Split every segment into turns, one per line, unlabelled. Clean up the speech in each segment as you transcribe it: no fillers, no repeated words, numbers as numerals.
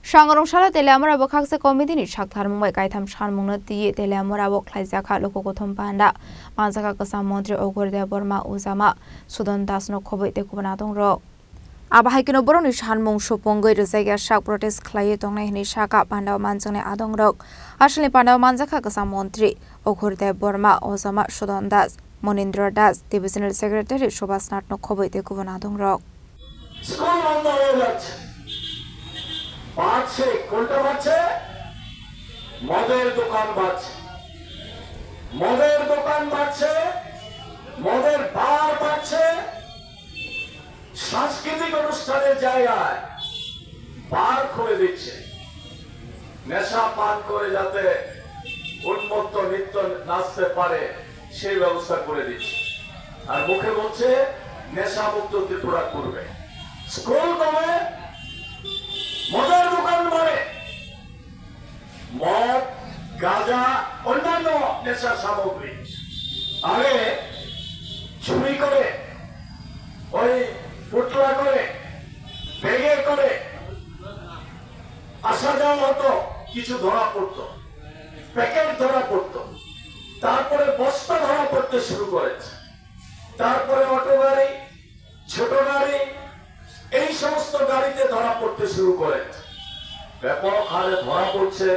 Shangarongshara Telamara Bokakse Committee Shaktarmai Kaitam Shanmunati Telamora Boklaizaka Lokotom Panda Manzaka Kasamondre Ogorde Borma Uzama Sudan Das no Kobe de Kubanatong Ro. Abahikino Boroni Shanmong Shopongoi Zega Shak protest Clayetong Shaka Panda Manzane Adong Rock. Ashley Panda Manzaka Kasamondri Ogorde Borma Ozama Sudan Das Monindra Das Divisional Secretary Shobas Nat no Kobe de Kubanatong Rock.
বাড়ছে কোনটা বাড়ছে মদের দোকান বাড়ছে মদের বার বাড়ছে সাংস্কৃতিক অনুষ্ঠানের জায়গায় বার করে দিচ্ছে নেশা পান করে যাতে উন্মত্ত নৃত্য নাচতে পারে সেই ব্যবস্থা করে দিচ্ছে আর মুখে বলছে নেশা মুক্ত ত্রিপুরা করবে স্কুল কমে মদের দোকান মানে মদ গাঁজা অন্যান্য নেশা সামগ্রী আগে চুরি করে ওই পুটলা করে ব্যাগে করে আসা যাওয়া হতো কিছু ধরা পড়তো প্যাকেট ধরা পড়তো তারপরে বস্তা ধরা পড়তে শুরু করেছে তারপরে অটো গাড়ি ছোট গাড়ি এই সমস্ত গাড়িতে ধরা পড়তে শুরু করে ব্যাপক হারে ধরা পড়ছে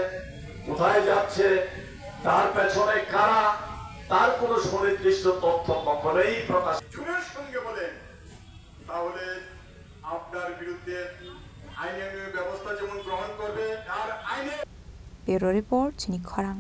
কোথায় যাচ্ছে তার পেছনে কারা তার কোনো সুনির্দিষ্ট তথ্য কখনোই প্রকাশ
চুরের সঙ্গে বলেন তাহলে আপনার বিরুদ্ধে আইনানুগ ব্যবস্থা যেমন গ্রহণ করবে আর আইনে
ব্যুরো রিপোর্ট চিনি খরাং।